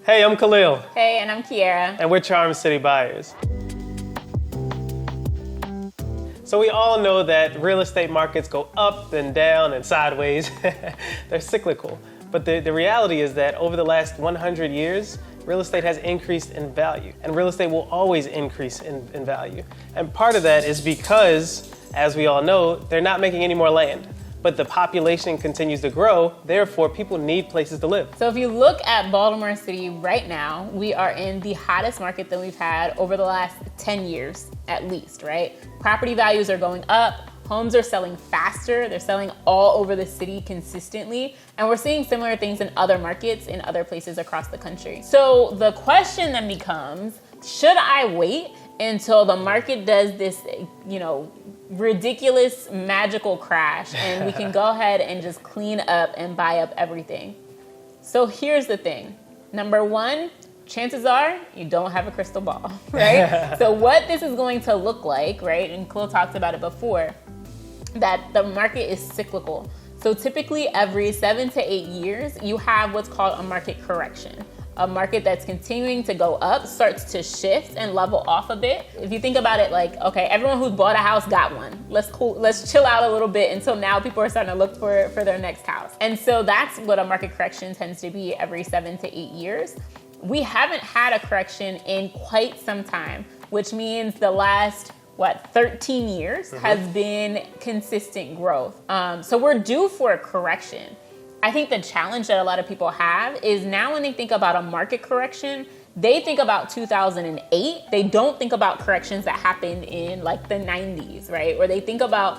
Hey, I'm Khalil. Hey, and I'm Kiera. And we're Charm City Buyers. So we all know that real estate markets go up and down and sideways. They're cyclical. But the reality is that over the last 100 years, real estate has increased in value. And real estate will always increase in value. And part of that is because, as we all know, they're not making any more land. But the population continues to grow, therefore people need places to live. So if you look at Baltimore City right now, we are in the hottest market that we've had over the last 10 years, at least, right? Property values are going up, homes are selling faster, they're selling all over the city consistently, and we're seeing similar things in other markets in other places across the country. So the question then becomes, should I wait until the market does this, ridiculous magical crash and we can go ahead and just clean up and buy up everything? So here's the thing. Number one, chances are you don't have a crystal ball, right? So what this is going to look like, right? And Khalil talked about it before, that the market is cyclical. So typically every 7 to 8 years, you have what's called a market correction. A market that's continuing to go up starts to shift and level off a bit. If you think about it like, okay, everyone who's bought a house got one. Let's chill out a little bit until now people are starting to look for their next house. And so that's what a market correction tends to be every 7 to 8 years. We haven't had a correction in quite some time, which means the last 13 years has been consistent growth. So we're due for a correction. I think the challenge that a lot of people have is now when they think about a market correction, they think about 2008. They don't think about corrections that happened in like the 90s, right? Or they think about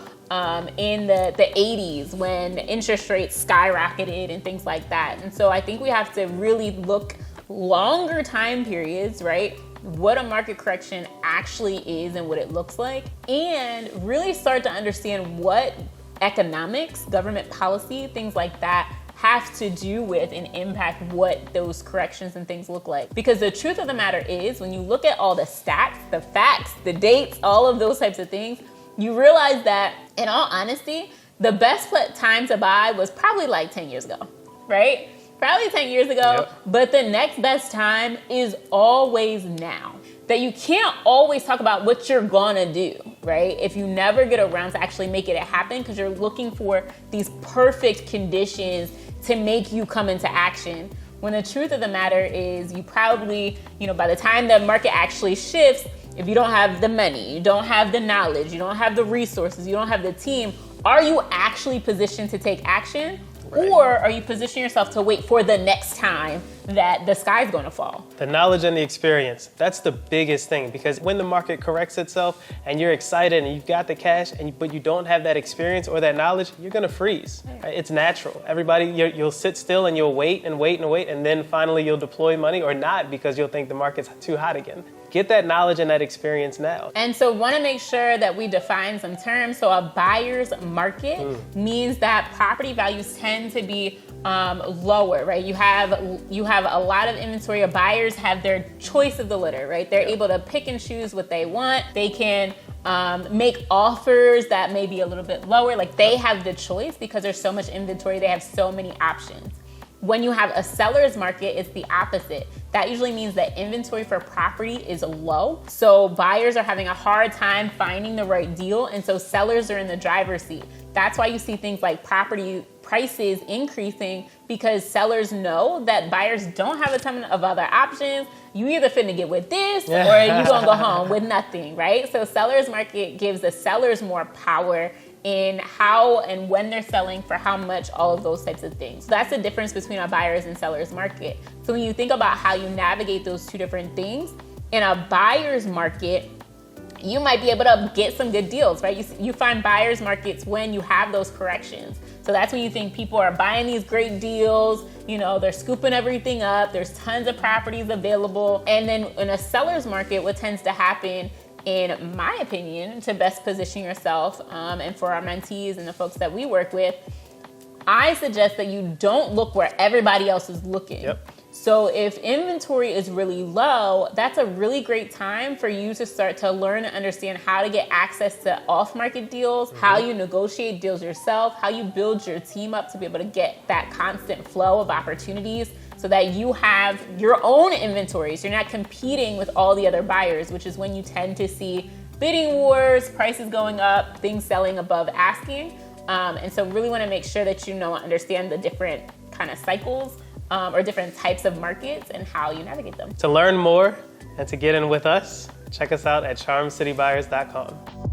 in the 80s when interest rates skyrocketed and things like that. And so I think we have to really look longer time periods, right? What a market correction actually is and what it looks like, and really start to understand what economics, government policy, things like that have to do with and impact what those corrections and things look like. Because the truth of the matter is, when you look at all the stats, the facts, the dates, all of those types of things, you realize that, in all honesty, the best time to buy was probably like 10 years ago, right? Probably 10 years ago, yep. But the next best time is always now. That you can't always talk about what you're gonna do, right? If you never get around to actually making it happen, because you're looking for these perfect conditions to make you come into action. When the truth of the matter is, you probably, by the time the market actually shifts, if you don't have the money, you don't have the knowledge, you don't have the resources, you don't have the team, are you actually positioned to take action? Right. Or are you positioning yourself to wait for the next time that the sky's going to fall? The knowledge and the experience, that's the biggest thing, because when the market corrects itself and you're excited and you've got the cash, but you don't have that experience or that knowledge, you're going to freeze. Right? It's natural. Everybody, you'll sit still and you'll wait and wait and wait, and then finally you'll deploy money or not because you'll think the market's too hot again. Get that knowledge and that experience now. And so want to make sure that we define some terms. So a buyer's market means that property values tend to be lower, right? You have a lot of inventory. Buyers have their choice of the litter, right? They're able to pick and choose what they want. They can make offers that may be a little bit lower. Like they have the choice because there's so much inventory. They have so many options. When you have a seller's market, it's the opposite. That usually means that inventory for property is low. So buyers are having a hard time finding the right deal. And so sellers are in the driver's seat. That's why you see things like property prices increasing, because sellers know that buyers don't have a ton of other options. You either finna get with this or you gonna go home with nothing, right? So seller's market gives the sellers more power in how and when they're selling, for how much, all of those types of things. So that's the difference between a buyer's and seller's market. So when you think about how you navigate those two different things, in a buyer's market, you might be able to get some good deals, right? You find buyer's markets when you have those corrections. So that's when you think people are buying these great deals, they're scooping everything up, there's tons of properties available. And then in a seller's market, what tends to happen, in my opinion, to best position yourself, and for our mentees and the folks that we work with, I suggest that you don't look where everybody else is looking. Yep. So if inventory is really low, that's a really great time for you to start to learn and understand how to get access to off-market deals, how you negotiate deals yourself, how you build your team up to be able to get that constant flow of opportunities. So so that you have your own inventory. So you're not competing with all the other buyers, which is when you tend to see bidding wars, prices going up, things selling above asking. And so really want to make sure that understand the different kind of cycles or different types of markets and how you navigate them. To learn more and to get in with us, check us out at charmcitybuyers.com.